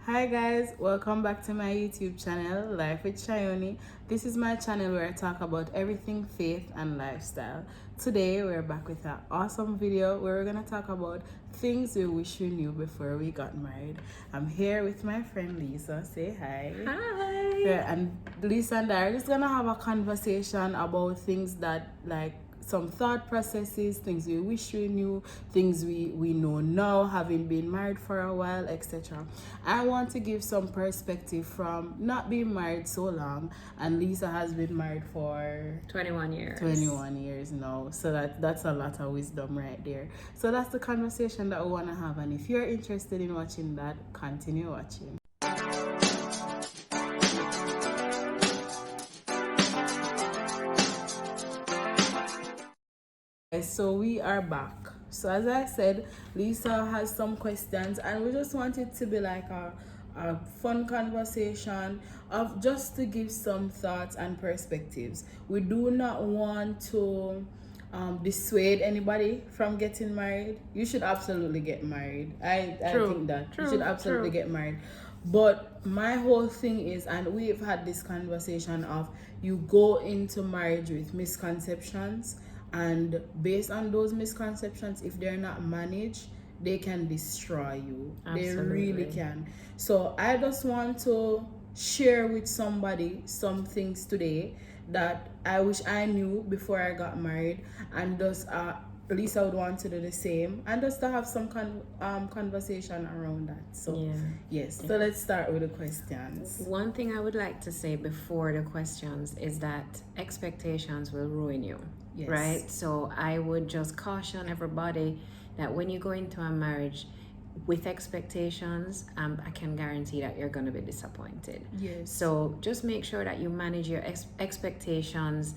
Hi guys, welcome back to my YouTube channel, Life with SHYIONNIE. This is my channel where I talk about everything faith and lifestyle. Today we're back with an awesome video where we're gonna talk about things we wish we knew before we got married. I'm here with my friend Lisa. Say hi. Hi. Yeah, and Lisa and I are just gonna have a conversation about things that some thought processes, things we wish we knew, things we know now, having been married for a while, etc. I want to give some perspective from not being married so long, and Lisa has been married for 21 years. 21 years now, so that's a lot of wisdom right there. So that's the conversation that we want to have, and if you're interested in watching that, continue watching. So we are back. So as I said, Lisa has some questions, and we just want it to be like a fun conversation of just to give some thoughts and perspectives. We do not want to dissuade anybody from getting married. You should absolutely get married. I think that you should absolutely get married. But my whole thing is, and we've had this conversation of, you go into marriage with misconceptions, and based on those misconceptions, if they're not managed, they can destroy you. Absolutely. They really can. So I just want to share with somebody some things today that I wish I knew before I got married, and just Lisa would want to do the same, and just to have some conversation around that. So yes, so let's start with the questions. One thing I would like to say before the questions is that expectations will ruin you. Yes. Right? So I would just caution everybody that when you go into a marriage with expectations, I can guarantee that you're going to be disappointed. Yes. So just make sure that you manage your expectations,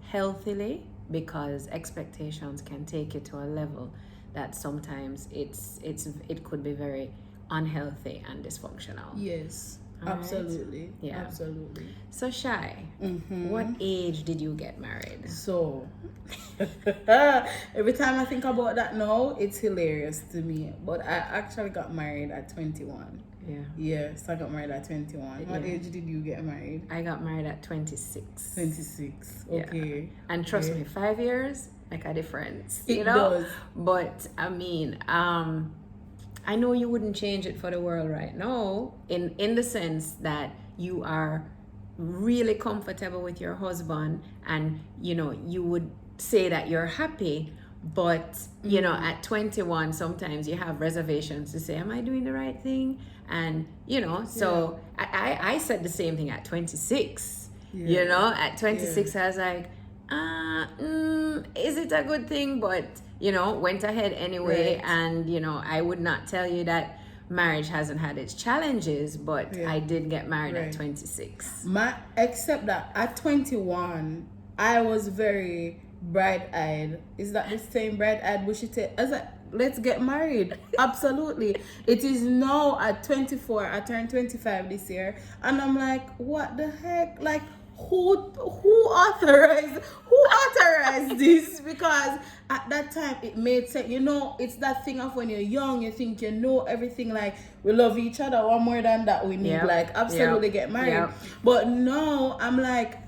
healthily, because expectations can take you to a level that sometimes it could be very unhealthy and dysfunctional. Yes. All absolutely. Right? Yeah. Absolutely. So Shy, what age did you get married? So every time I think about that now, it's hilarious to me. But I actually got married at 21. Yeah. Yes, I got married at 21. What age did you get married? I got married at 26. 26. Okay. Yeah. And trust me, 5 years make a difference. It does. But I mean, I know you wouldn't change it for the world right now, in the sense that you are really comfortable with your husband, and you would say that you're happy. But at 21, sometimes you have reservations to say, am I doing the right thing? And so I said the same thing at 26. At 26 I was like, is it a good thing? But went ahead anyway. Right. And I would not tell you that marriage hasn't had its challenges, but I did get married at 26. Except that at 21 I was very bright-eyed. Is that the same bright-eyed bushy tail? I was like, let's get married. Absolutely. It is now at 24. I turned 25 this year, and I'm like, what the heck? Like, who authorized this? Because at that time it made sense. It's that thing of when you're young, you think you know everything, like we love each other, one more than that we need, like absolutely get married. But now I'm like,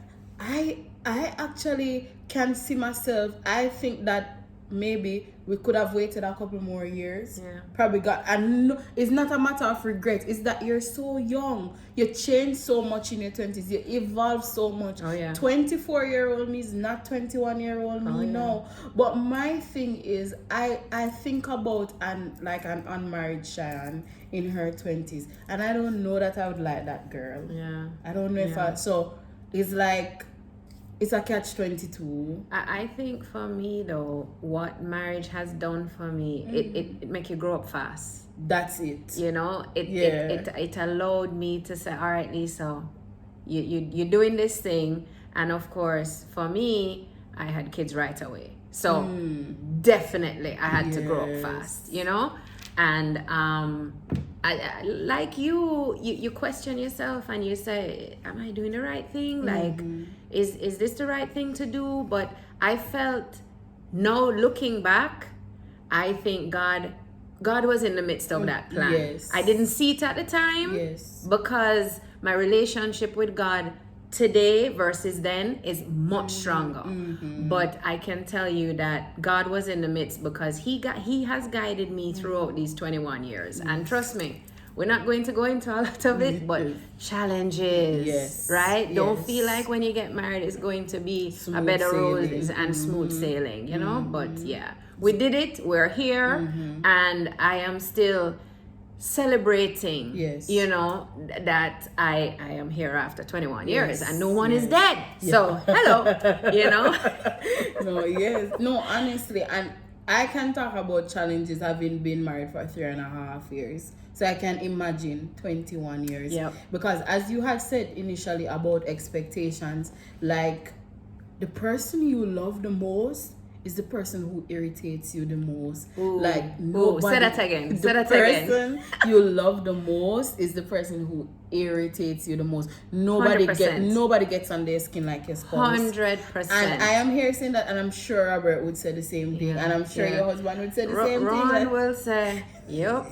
I actually can see myself. I think that maybe we could have waited a couple more years. Probably and it's not a matter of regret. It's that you're so young. You change so much in your 20s. You evolve so much. 24-year-old me is not 21-year-old me now. But my thing is, I think about an unmarried Cheyenne in her 20s, and I don't know that I would like that girl. I don't know if so it's like, it's a catch-22. I think for me though, what marriage has done for me, it make you grow up fast. That's it. It allowed me to say, all right, Lisa, you're doing this thing. And of course, for me, I had kids right away. So definitely I had to grow up fast, And I like you question yourself and you say, am I doing the right thing? Like, is this the right thing to do? But I felt, now looking back, I think God God was in the midst of that plan. Yes. I didn't see it at the time. Yes. Because my relationship with God today versus then is much stronger. But I can tell you that God was in the midst because he has guided me throughout these 21 years. And trust me, we're not going to go into a lot of it, but challenges, Yes. right? Yes. Don't feel like when you get married it's going to be Smooth a bed of sailing. roses and smooth sailing, you know? But yeah, we did it. We're here, and I am still celebrating, Yes. you know, that I am here after 21 years Yes. and no one is Yes. dead. So hello, you know. No, yes. No, honestly, and I can talk about challenges having been married for 3.5 years. So I can imagine 21 years. Yep. Because as you had said initially about expectations, like the person you love the most is the person who irritates you the most. Ooh. Like Ooh, say that again. The Say that again. person you love the most is the person who irritates you the most. Nobody 100%. gets on their skin like your spouse. 100%. And I am here saying that, and I'm sure Robert would say the same thing, and I'm sure your husband would say the same thing. Ron Like, will say, yep.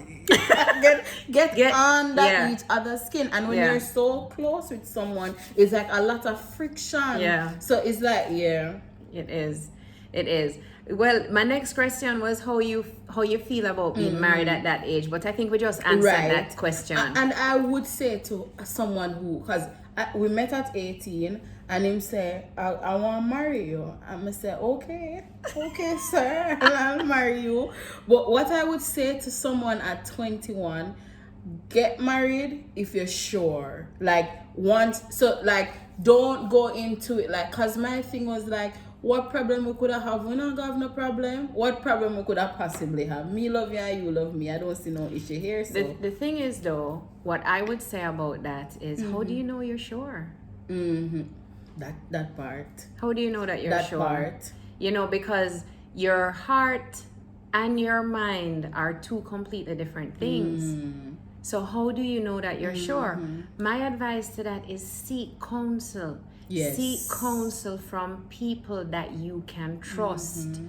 get under each other's skin, and when Yeah. you're so close with someone, it's like a lot of friction. Yeah. So it's like It is. Well, my next question was how you feel about being married at that age, but I think we just answered that question. And I would say to someone who, because we met at 18, and him say, I want to marry you. I'm going to say, okay, sir, I'll marry you. But what I would say to someone at 21, get married if you're sure. Like, don't go into it, like, because my thing was like, what problem we could have? We don't have no problem. What problem we could have possibly have? Me love you and you love me. I don't see no issue here. So The thing is, though, what I would say about that is, how do you know you're sure? that part. How do you know that you're sure? That part. You know, because your heart and your mind are two completely different things. So how do you know that you're sure? My advice to that is seek counsel. Yes. Seek counsel from people that you can trust.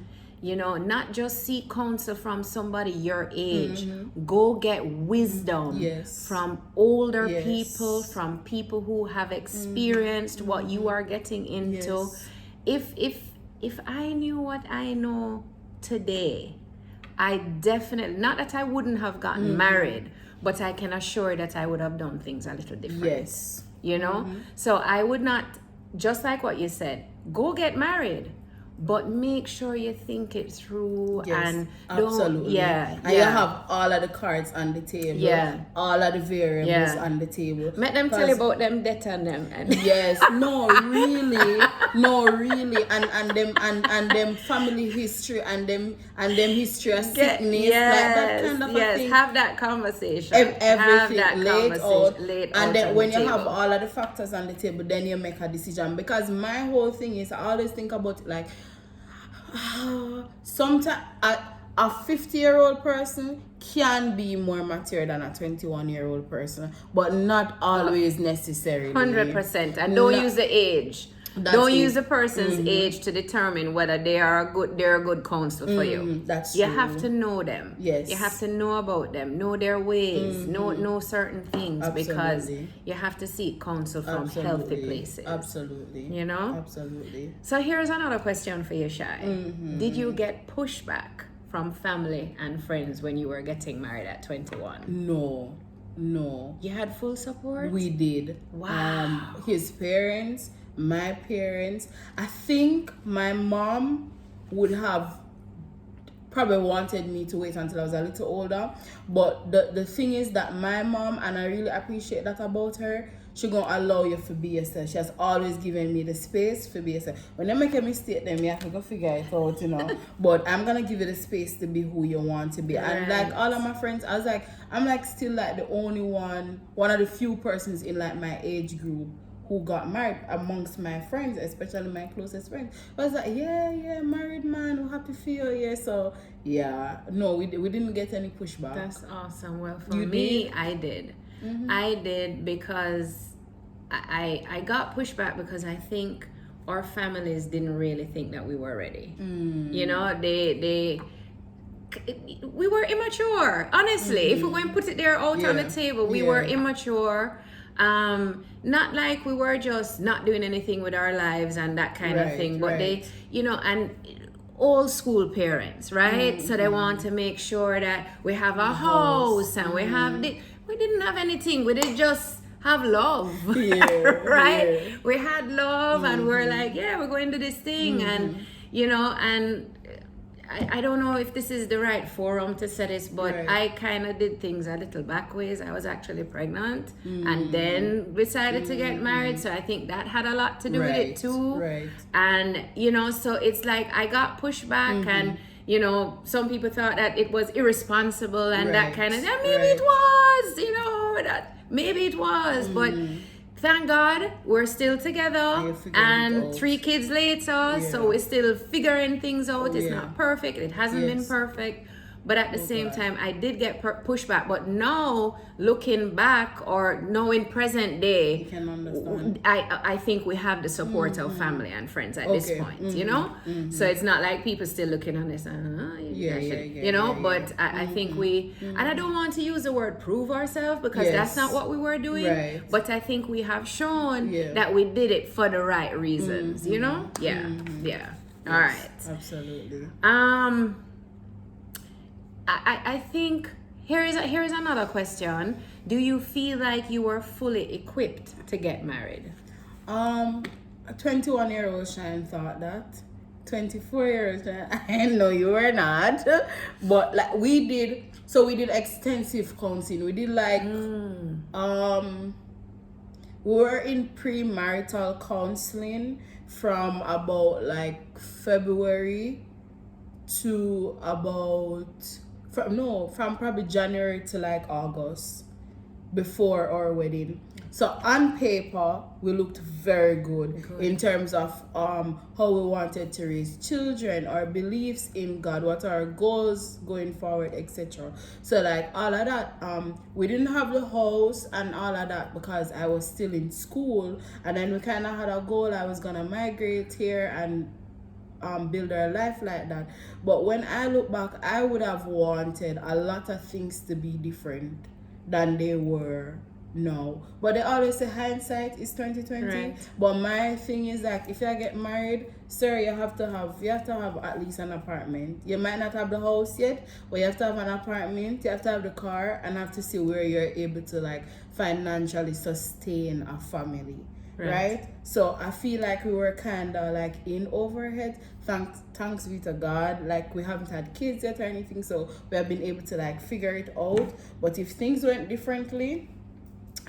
You know, not just seek counsel from somebody your age. Go get wisdom from older people, from people who have experienced what you are getting into. If I knew what I know today, I definitely, not that I wouldn't have gotten married, but I can assure that I would have done things a little different. Yes. You know? So I would not, just like what you said, go get married, but make sure you think it through. And absolutely. And you have all of the cards on the table. All of the variables on the table. Let them tell you about them debt and them. Yes, no, really, and them family history and them history of sickness, like that kind of a thing. Have that conversation. Everything laid out, and then when you table. have all of the factors on the table, then you make a decision. Because my whole thing is, I always think about it like, sometimes a 50-year-old person can be more mature than a 21-year-old person, but not always necessarily. 100%. And don't use the age. Don't use the person's age to determine whether they're a good counsel for you. That's you true. have to know them. Yes. You have to know about them, know their ways, know certain things. Absolutely. Because you have to seek counsel from healthy places. Absolutely. You know? Absolutely. So here's another question for you, Shy. Did you get pushback from family and friends when you were getting married at 21? No. You had full support? We did. Wow. His parents, my parents. I think my mom would have probably wanted me to wait until I was a little older. But the thing is that my mom, and I really appreciate that about her, she gonna allow you to be yourself. She has always given me the space to be yourself. When you make a mistake, then you have to go figure it out, you know. But I'm gonna give you the space to be who you want to be. Right. And like all of my friends, I'm like still like the only one of the few persons in like my age group who got married amongst my friends, especially my closest friends. I was like, yeah, married man, we're happy for you, yeah. So yeah, no, we didn't get any pushback. That's awesome. Well, for me, I did. I did because I got pushback because I think our families didn't really think that we were ready. You know, they we were immature, honestly. If we're going to put it there out on the table, we were immature. Not like we were just not doing anything with our lives and that kind of thing, but they, you know, and old school parents, right? So they want to make sure that we have a house and we have we didn't have anything. We didn't just have love, right? We had love and we're like, yeah, we're going to this thing, and you know, and I don't know if this is the right forum to say this, but I kind of did things a little backwards. I was actually pregnant and then decided to get married. So I think that had a lot to do with it too. And, you know, so it's like I got pushed back and, you know, some people thought that it was irresponsible and that kind of, maybe it was, you know, that maybe it was, but thank God we're still together and 3 kids later, so we're still figuring things out. It's not perfect. It hasn't been perfect. But at the same time, I did get pushback. But now, looking back or knowing present day, You can understand. I think we have the support of family and friends at this point, you know? So it's not like people still looking on this, you know? But I think we, and I don't want to use the word prove ourselves because that's not what we were doing. But I think we have shown that we did it for the right reasons, you know? All right. Absolutely. I think here is another question. Do you feel like you were fully equipped to get married? A 21-year-old Shine thought that. 24-year-old Shine, I know you were not. But like we did extensive counseling. We did like we were in premarital counseling from about like February to from probably January to like August before our wedding. So on paper we looked very good in terms of how we wanted to raise children, our beliefs in God, what our goals going forward, etc. So like all of that, we didn't have the house and all of that because I was still in school, and then we kind of had a goal. I was gonna migrate here and build our life like that. But when I look back, I would have wanted a lot of things to be different than they were now. But they always say hindsight is 2020. But my thing is like, if you get married, sir, you have to have at least an apartment. You might not have the house yet, but you have to have an apartment, you have to have the car, and have to see where you're able to like financially sustain a family. Right? So I feel like we were kind of like in overhead. Thanks be to God, like we haven't had kids yet or anything, so we have been able to like figure it out. But if things went differently,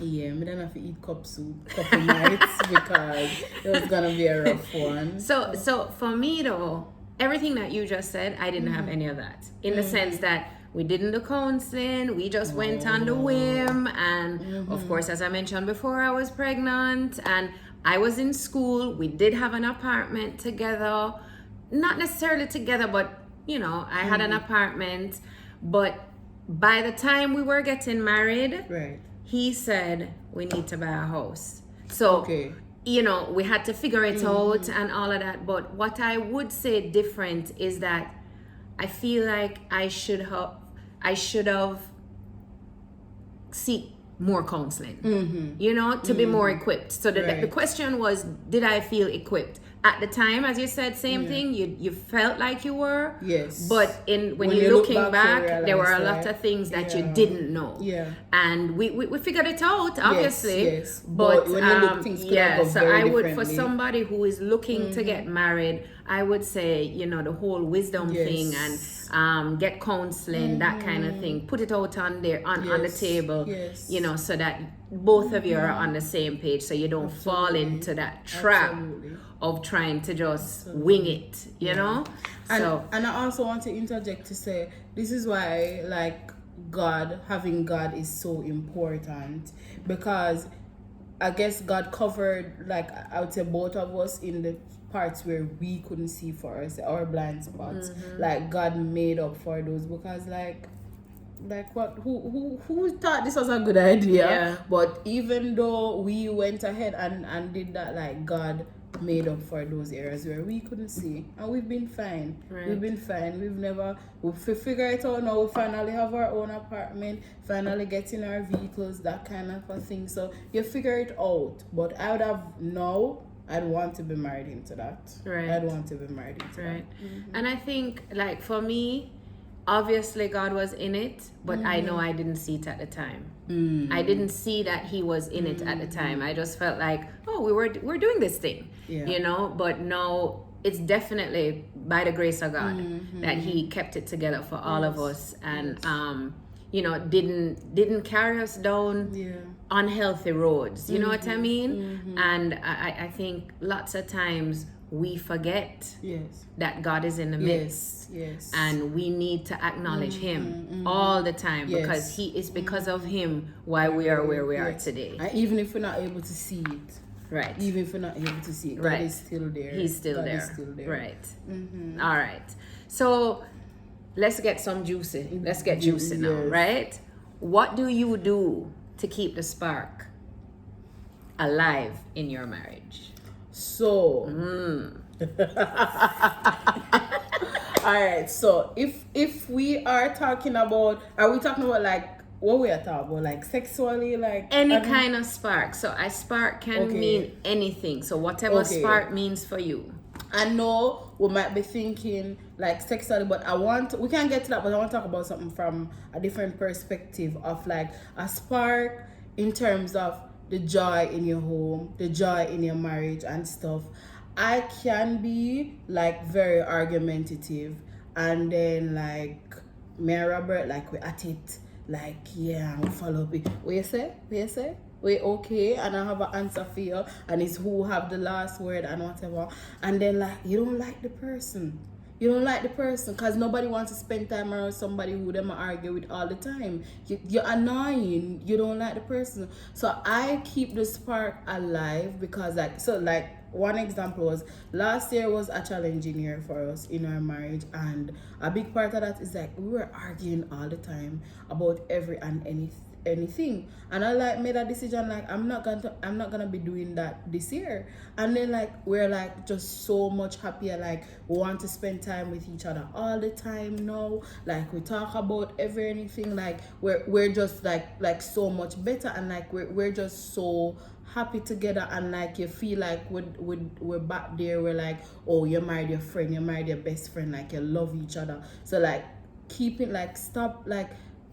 me don't have to eat cup soup couple nights because it was gonna be a rough one. So for me though, everything that you just said, I didn't have any of that, in the sense that we didn't do counseling, we just went on the whim, and of course, as I mentioned before, I was pregnant and I was in school. We did have an apartment together, not necessarily together, but you know, I had an apartment. But by the time we were getting married, he said we need to buy a house. So you know, we had to figure it out and all of that. But what I would say different is that I feel like I should have seek more counseling, you know, to be more equipped. So the question was, did I feel equipped? At the time, as you said, same thing, you felt like you were. Yes. But when you're looking back, there were a lot of things that you didn't know. And we figured it out, obviously. Yes. But when you look, things could have gone so very I would, differently. for somebody who is looking to get married, I would say, you know, the whole wisdom thing and get counseling, that kind of thing. Put it out on there on the table, you know, so that both of you are on the same page, so you don't fall into that trap of trying to just wing it, you know. And I also want to interject to say, this is why like having God is so important, because I guess God covered, like I would say, both of us in the parts where we couldn't see for us, our blind spots. Like God made up for those, because like what, who thought this was a good idea? But even though we went ahead and did that, like God made up for those areas where we couldn't see, and we've been fine. Right. We've been fine. We've figure it out now. We finally have our own apartment, finally getting our vehicles, that kind of a thing. So you figure it out. But I would have I'd want to be married into that. Right. I'd want to be married into Right. that. And I think, like, for me, obviously God was in it, but I know I didn't see it at the time. I didn't see that he was in it at the time. I just felt like, oh, we're doing this thing, you know. But no, it's definitely by the grace of God that he kept it together for all of us, and you know, didn't carry us down unhealthy roads. You know what I mean? And I think lots of times we forget that God is in the midst. Yes. And we need to acknowledge him all the time, because he is because of him why we are where we are today. And even if we're not able to see it. Right. Even if we're not able to see it, God is still there. He's still God there. is still there. Right. All right. So let's get some juicy. Let's get juicy now, right? What do you do to keep the spark alive in your marriage? So all right, so if we are talking about, are we talking about like what we are talking about, like sexually, like any kind of spark? So a spark can mean anything, so whatever spark means for you. I know we might be thinking like sexually, but we can get to that, but I want to talk about something from a different perspective of like a spark in terms of the joy in your home, the joy in your marriage and stuff. I can be like very argumentative, and then like me and Robert, like we at it, like I'm follow up it. What you say? We okay, and I have an answer for you, and it's who have the last word and whatever. And then like you don't like the person. Because nobody wants to spend time around somebody who them argue with all the time. You're annoying. You don't like the person. So I keep the spark alive because like one example was last year was a challenging year for us in our marriage, and a big part of that is like we were arguing all the time about every and anything, and I like made a decision like I'm not gonna be doing that this year. And then like we're like just so much happier, like we want to spend time with each other all the time now, like we talk about anything, like we're just like so much better, and like we're just so happy together. And like you feel like we're back there, we're like, oh, you married your friend, you married your best friend, like you love each other. So like keep it, like stop, like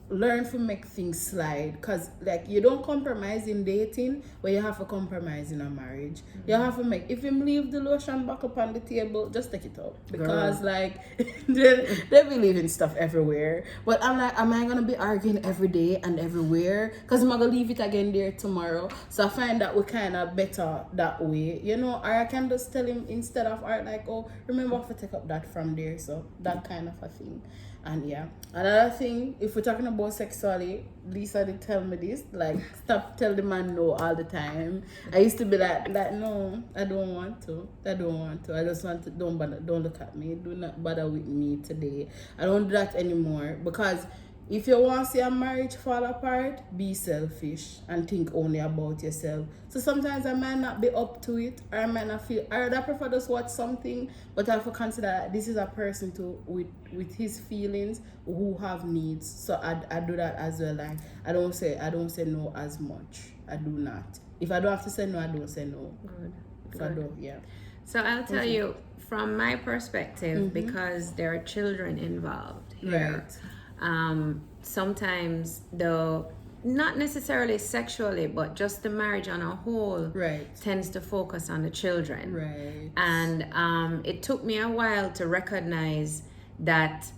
learn to make things slide, because like you don't compromise in dating, but you have to compromise in a marriage. You have to make, if you leave the lotion back up on the table, just take it out, because like they be leaving stuff everywhere. But I'm like, am I gonna be arguing every day and everywhere? Because I'm gonna leave it again there tomorrow. So I find that we kind of better that way, you know. Or I can just tell him instead of like, oh, remember to take up that from there. So that kind of a thing. And yeah, another thing, if we're talking about sexually, Lisa did tell me this, like stop tell the man no all the time. I used to be like no, I don't want to. I just want to, don't look at me, do not bother with me today. I don't do that anymore, because if you want to see a marriage fall apart, be selfish and think only about yourself. So sometimes I might not be up to it, or I might not feel, I prefer just watch something, but I have to consider that this is a person with his feelings who have needs. So I do that as well. Like I don't say no as much. I do not. If I don't have to say no, I don't say no. Good. I don't, yeah. So I'll tell you from my perspective, because there are children involved here. Right. Sometimes not necessarily sexually, but just the marriage on a whole tends to focus on the children. Right. And it took me a while to recognize that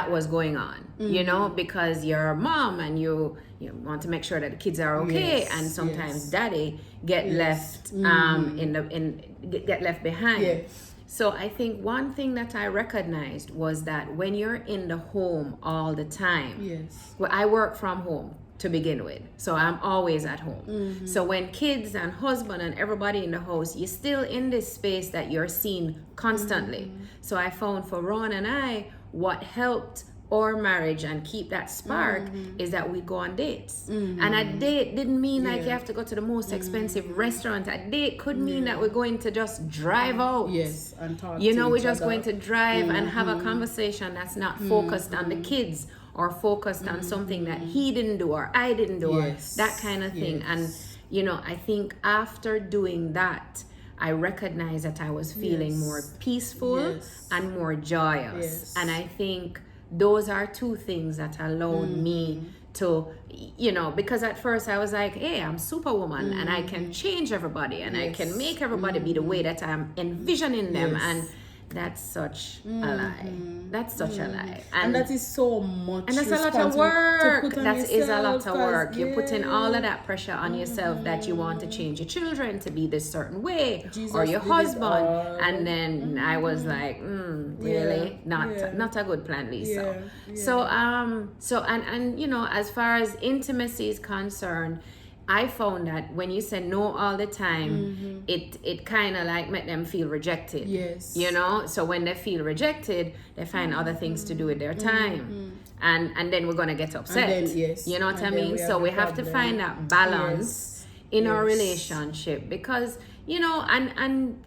was going on, you know, because you're a mom and you want to make sure that the kids are okay, and sometimes daddy get left get left behind. Yes. So I think one thing that I recognized was that when you're in the home all the time, well, I work from home to begin with, so I'm always at home. So when kids and husband and everybody in the house, you're still in this space that you're seen constantly. So I found for Ron and I, what helped or marriage and keep that spark is that we go on dates. And a date didn't mean like you have to go to the most expensive restaurant. A date could mean that we're going to just drive out. Yes, and talk You to know, we're each just other. going to drive and have a conversation that's not focused on the kids or focused on something that he didn't do or I didn't do or that kind of thing. And, you know, I think after doing that, I recognized that I was feeling more peaceful and more joyous. And I think those are two things that allowed me to, you know, because at first I was like, hey, I'm superwoman and I can change everybody and I can make everybody be the way that I'm envisioning them. And that's such a lie. That's such a lie. And that is so much. And that's a lot of work. That is a lot of work. You're putting all of that pressure on yourself that you want to change your children to be this certain way or your husband. And then I was like, really? Not a good plan, Lisa. So and you know, as far as intimacy is concerned, I found that when you say no all the time, it kind of like make them feel rejected. Yes. You know, so when they feel rejected, they find other things to do with their time. And then we're going to get upset. And then, you know what I mean? So we have to find that balance in our relationship because, you know, and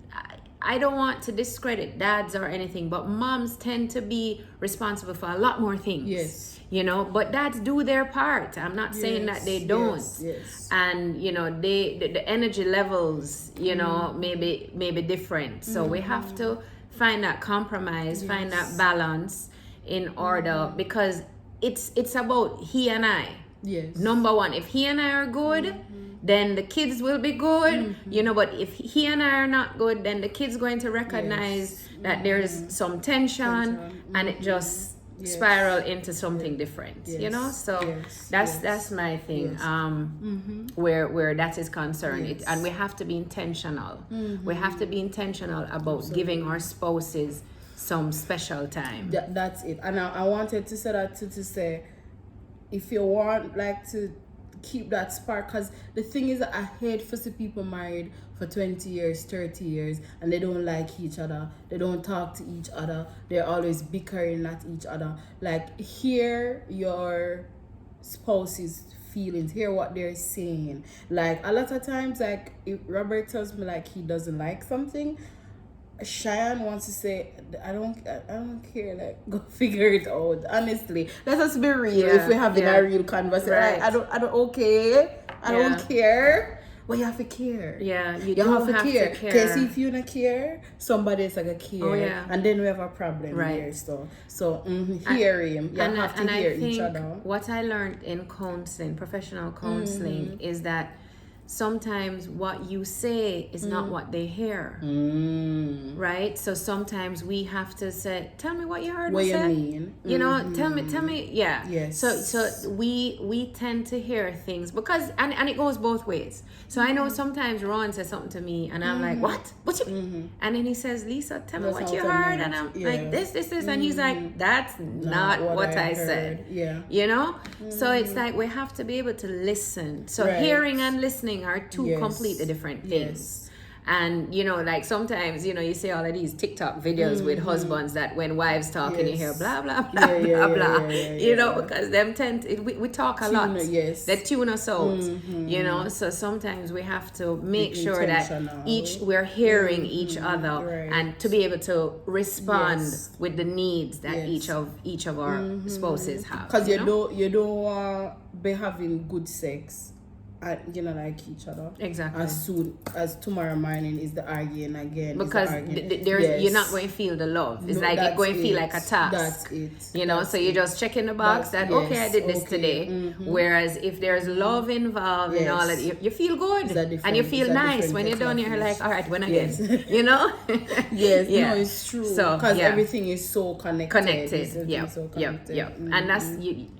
I don't want to discredit dads or anything, but moms tend to be responsible for a lot more things. Yes. You know, but dads do their part. I'm not saying that they don't. And you know, the energy levels, you know, maybe different. So we have to find that compromise, find that balance in order because it's about he and I. Yes. Number one, if he and I are good, then the kids will be good. You know, but if he and I are not good, then the kids going to recognize that there's some tension and it just spiral into something different, you know. So that's my thing. Where that is concerned, and we have to be intentional. We have to be intentional about giving our spouses some special time. That's it. And I wanted to say that to say, if you want like to keep that spark, because the thing is that I hate for see people married for 20 years 30 years and they don't like each other, they don't talk to each other, they're always bickering at each other. Like, hear your spouse's feelings, hear what they're saying. Like, a lot of times, like, if Robert tells me like he doesn't like something, Cheyenne wants to say, I don't care, like, go figure it out. Honestly, let us be real. If we're having a real conversation, right. I don't care. Well, you have to care. Yeah, you have to care. Because if you don't care, somebody else like care. Oh, yeah. And then we have a problem there. So hear him. You have to hear each other. What I learned in counseling, professional counseling, is that sometimes what you say is not what they hear. Right? So sometimes we have to say, tell me what you heard me say. Mean? You know, tell me, yeah. Yes. So we tend to hear things because and it goes both ways. So I know sometimes Ron says something to me and I'm like, what you mean? And then he says, Lisa, tell me what you heard. And I'm like, this, and he's like, that's not what I said. Yeah. You know? So it's like we have to be able to listen. So hearing and listening are two completely different things. And you know, like sometimes, you know, you see all of these TikTok videos with husbands that when wives talk and you hear blah blah blah blah blah, you know, because them we talk a lot. They tune us out, you know. So sometimes we have to make sure that we're hearing each other and to be able to respond with the needs that each of our spouses have. Because you don't be having good sex and you know, like each other exactly as soon as tomorrow morning is the arguing again, because you're not going to feel the love. It's like you're going to feel like a task. That's it. You know, so you just check in the box that okay, I did this today. Whereas if there's love involved and all that, you feel good and you feel nice when you're done. You're like, all right, when again, you know. No, it's true. So because everything is so connected. Yeah. And that's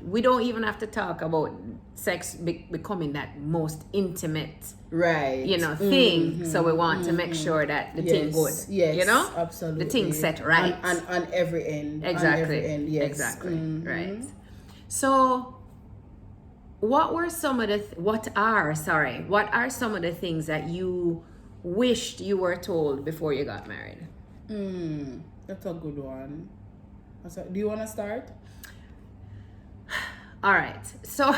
we don't even have to talk about sex becoming that most intimate thing. So we want to make sure that the thing good, you know, absolutely, the thing set right and on every end, exactly right. So what are some of the things that you wished you were told before you got married? That's a good one. Do you want to start? All right. So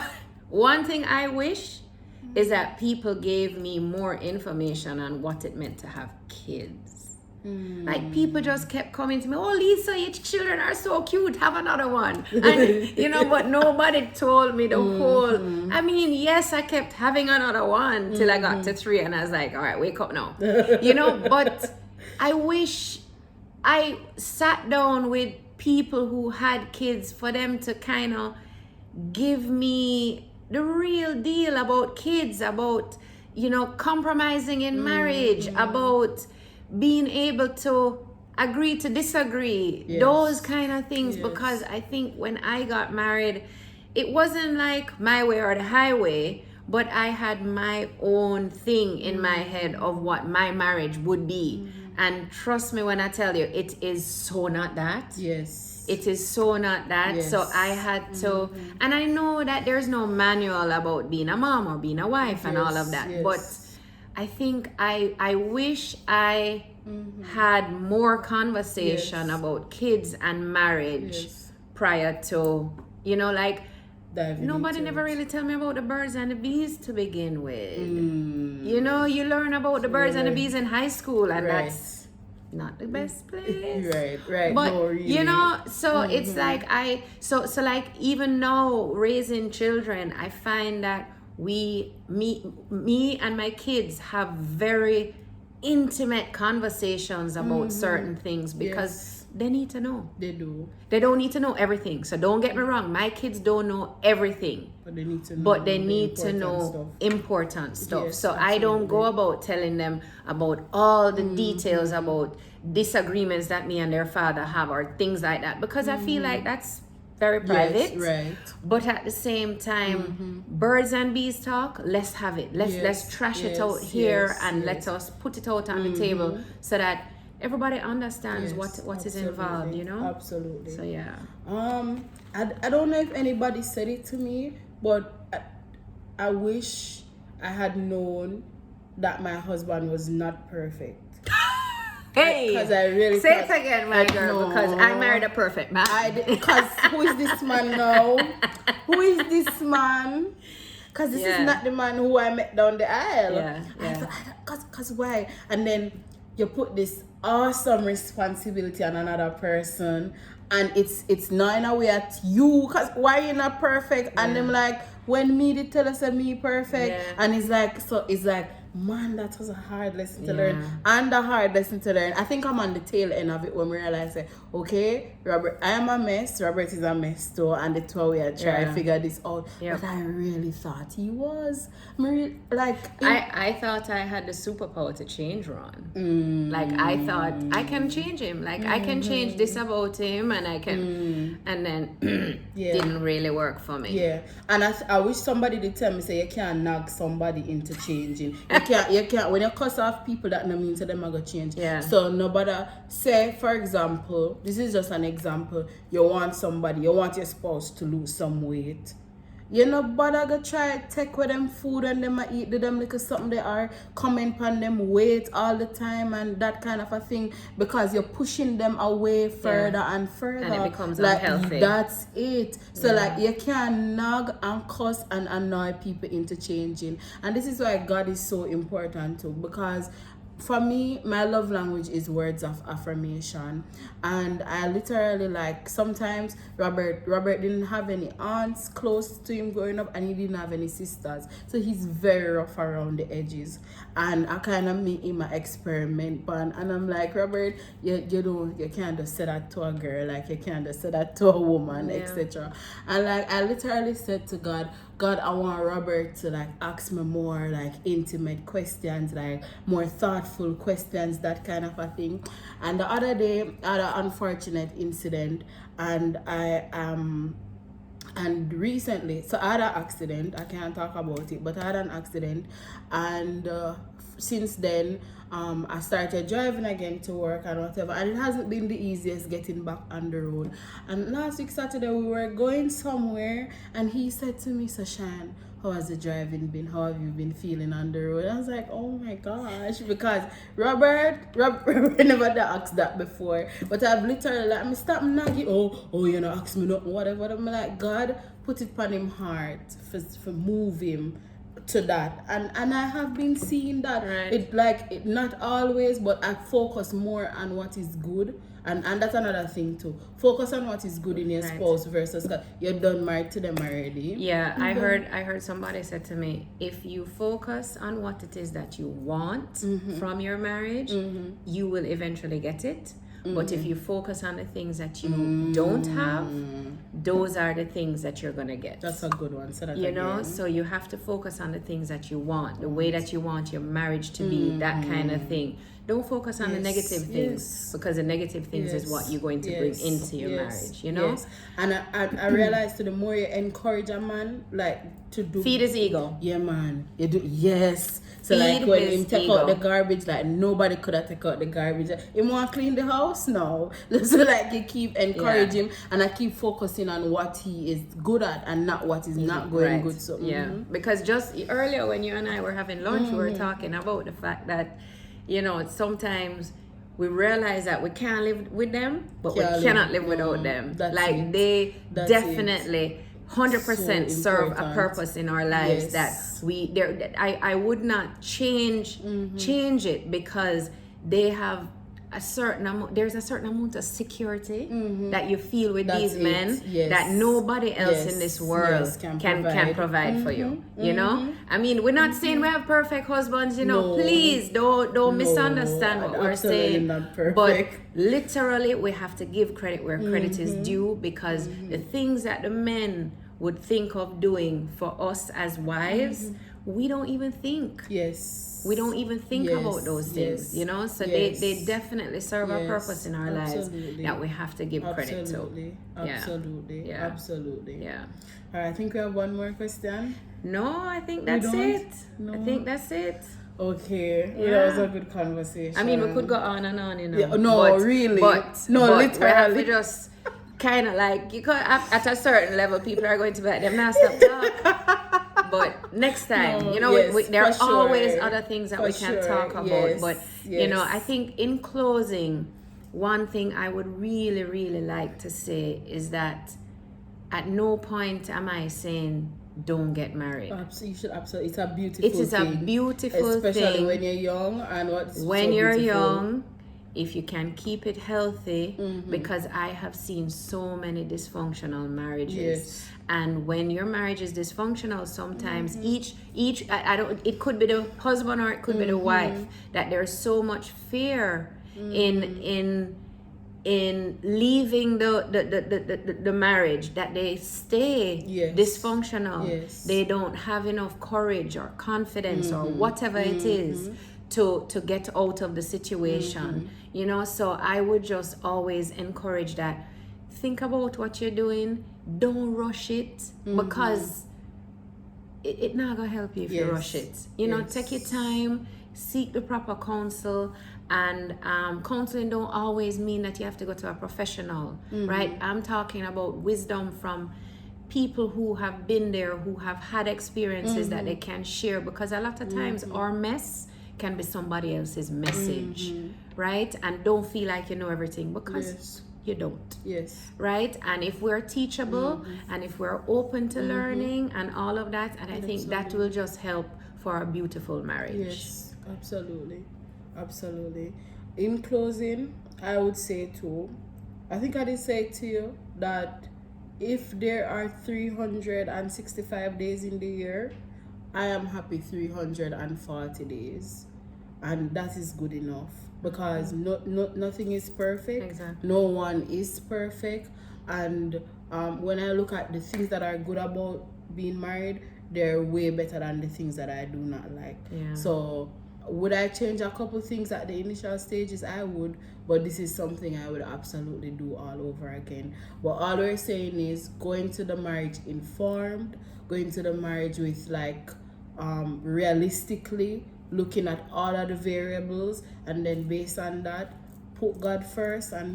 one thing I wish is that people gave me more information on what it meant to have kids. Like people just kept coming to me, oh Lisa, your children are so cute, have another one. And you know, but nobody told me the whole, I mean, yes, I kept having another one till I got to 3 and I was like, all right, wake up now. You know, but I wish I sat down with people who had kids for them to kind of give me the real deal about kids, about, you know, compromising in marriage, about being able to agree to disagree, those kind of things. Because I think when I got married, it wasn't like my way or the highway, but I had my own thing in my head of what my marriage would be. And trust me when I tell you, it is so not that. Yes. It is so not that. Yes. So I had to, and I know that there's no manual about being a mom or being a wife and all of that. But I think I wish I had more conversation about kids and marriage prior to, you know, like nobody never really tell me about the birds and the bees to begin with. You know, you learn about the birds and the bees in high school, and that's not the best place. Right. But no, really. you know, so it's like so like even now raising children, I find that me and my kids have very intimate conversations about certain things because they need to know. They do. They don't need to know everything. So don't get me wrong, my kids don't know everything. But they need to know. But they need to know important stuff. Yes, so I don't go about telling them about all the details about disagreements that me and their father have or things like that, because I feel like that's very private. Right. But at the same time, birds and bees talk, let's have it. Let's trash it out here and let us put it out on the table so that everybody understands what is involved, you know? Absolutely. So yeah. I don't know if anybody said it to me, but I wish I had known that my husband was not perfect. Hey, because I really say it again, my girl, because I married a perfect man. Because who is this man now? Who is this man? Because this is not the man who I met down the aisle. Yeah. Because why? And then you put this awesome responsibility on another person, and it's not in a way at you. Because why you not perfect? And them like, when me did tell us that me perfect, and it's like, man, that was a hard lesson to learn, and a hard lesson to learn. I think I'm on the tail end of it when we realize that, okay, Robert, I am a mess, Robert is a mess too, and the two we are trying to figure this out. But I really thought he was. I thought I had the superpower to change Ron. Like I thought I can change him. Like I can change this about him, and I can, and then didn't really work for me. Yeah, and I wish somebody did tell me, say you can't nag somebody into changing. You can't when you cuss off people, that no means that them are gonna change. So nobody say, for example, this is just an example, you want your spouse to lose some weight. You know, but I go try take with them food and them eat them like something they are comment on them weight all the time and that kind of a thing, because you're pushing them away further and further, and it becomes like unhealthy. That's it. So like you can nag and cuss and annoy people into changing, and this is why God is so important too, because for me, my love language is words of affirmation. And I literally, like, sometimes Robert didn't have any aunts close to him growing up, and he didn't have any sisters. So he's very rough around the edges. And I kind of make him an experiment pan. And I'm like, Robert, you can't just say that to a girl, like you can't just say that to a woman, etc. And like I literally said to God, I want Robert to like ask me more like intimate questions, like more thoughtful questions, that kind of a thing. And the other day I had an unfortunate incident, and and recently, so I had an accident. I can't talk about it, but I had an accident, and since then I started driving again to work and whatever, and it hasn't been the easiest getting back on the road. And last week Saturday we were going somewhere, and he said to me, Sashan, how has the driving been? How have you been feeling on the road? I was like, oh my gosh, because Robert never asked that before. But I've literally like, I'm stop nagging. Oh, you know, ask me nothing, whatever. I'm like, God, put it upon him heart for move him to that, and I have been seeing that. Right. It not always, but I focus more on what is good. And that's another thing too. Focus on what is good in your Right. spouse versus 'cause you're done married to them already. Yeah, I heard somebody said to me, if you focus on what it is that you want from your marriage, you will eventually get it. But if you focus on the things that you don't have, those are the things that you're gonna get. That's a good one. So that You know, again. so you have to focus on the things that you want, the way that you want your marriage to be, that kind of thing. Don't focus on the negative things, because the negative things is what you're going to bring into your marriage, you know? Yes. And I realized the more you encourage a man, like, to do... Feed his ego. Yeah, man. You do, yes. So, Feed like, when his him take ego. out the garbage, like, nobody could have take out the garbage. He want to clean the house now. So, like, you keep encouraging him, and I keep focusing on what he is good at and not what is not going good. So, Yeah, because just earlier when you and I were having lunch, we were talking about the fact that, you know, sometimes we realize that we can't live with them, but we cannot live without them. That's Like it. they That's definitely 100% So serve a important. purpose in our lives. Yes. That we there. I would not change it, because they have a certain amount. There's a certain amount of security that you feel with That's these it. men Yes. that nobody else Yes. in this world Yes, can can provide. provide for you. You know, I mean, we're not saying we have perfect husbands. You know, No. please don't misunderstand what we're Absolutely saying. not perfect. But literally, we have to give credit where credit is due, because the things that the men would think of doing for us as wives, we don't even think. Yes. We don't even think Yes, about those things, yes, you know? So yes. they definitely serve a Yes, purpose in our lives absolutely. that we have to give credit to. Absolutely. Yeah. Absolutely. Yeah. Absolutely. Yeah. All right, I think we have one more question. No, I think that's don't? it. No. I think that's it. Okay. Yeah. That was a good conversation. I mean, we could go on and on, you know. Yeah, no, really. But No, but we have to literally. just kind of like, you could, at a certain level, people are going to be like, them not stop talk. But next time, No, you know, yes, there are for sure. always other things that For we can sure, talk about. yes, But, you know, yes. I think in closing, one thing I would really, really like to say is that at no point am I saying don't get married. You should absolutely. It's a beautiful It is thing. a beautiful Especially thing. when you're young and what's When so you're beautiful. young, if you can keep it healthy, because I have seen so many dysfunctional marriages. Yes. And when your marriage is dysfunctional, sometimes each I don't, it could be the husband or it could be the wife, that there's so much fear in leaving the marriage, that they stay Yes. dysfunctional. Yes. They don't have enough courage or confidence or whatever it is to get out of the situation. You know, so I would just always encourage that. Think about what you're doing. Don't rush it, because it not gonna help you if you Yes. rush it. You know, Yes. take your time, seek the proper counsel. And counseling don't always mean that you have to go to a professional, right? I'm talking about wisdom from people who have been there, who have had experiences that they can share, because a lot of times our mess can be somebody else's message, right? And don't feel like you know everything, because Yes. you don't. Yes. Right? And if we're teachable and if we're open to learning and all of that, and I think that will just help for a beautiful marriage. Yes, absolutely. Absolutely. In closing, I would say too, I think I did say to you that if there are 365 days in the year, I am happy 340 days. And that is good enough, because nothing is perfect. Exactly. No one is perfect. And when I look at the things that are good about being married, they're way better than the things that I do not like. Yeah. So would I change a couple things at the initial stages? I would, but this is something I would absolutely do all over again. But all we're saying is going to the marriage informed, going to the marriage with like realistically looking at all of the variables, and then based on that, put God first and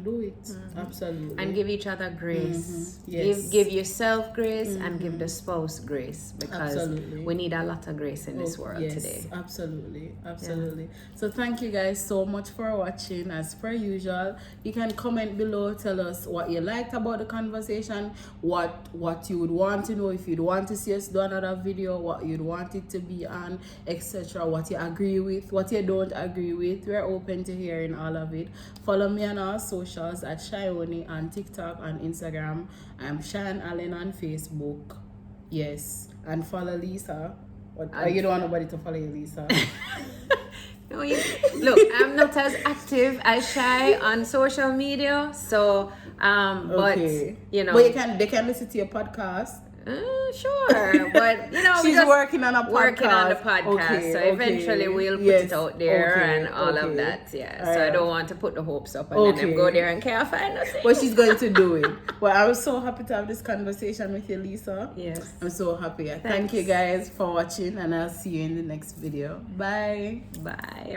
do it. Absolutely. And give each other grace. Yes. Give yourself grace and give the spouse grace, because Absolutely. we need a lot of grace in this world today. Absolutely. So thank you guys so much for watching. As per usual, you can comment below, tell us what you liked about the conversation, what you would want to know, if you'd want to see us do another video, what you'd want it to be on, etc. What you agree with, what you don't agree with. We're open to hearing all of it. Follow me on our socials at SHYIONNIE on TikTok and Instagram. I'm Shan Allen on Facebook. Yes. And follow Lisa. You don't want nobody to follow you, Lisa. No, look, I'm not as active as Shy on social media, so but you know, but they can listen to your podcast. Sure, but you know, she's just working on the podcast. So eventually we'll put it out there and all of that. So I don't want to put the hopes up and then them go there and can't find nothing. But she's going to do it. Well, I was so happy to have this conversation with you, Lisa. Yes, I'm so happy. Thank you guys for watching, and I'll see you in the next video. Bye everybody.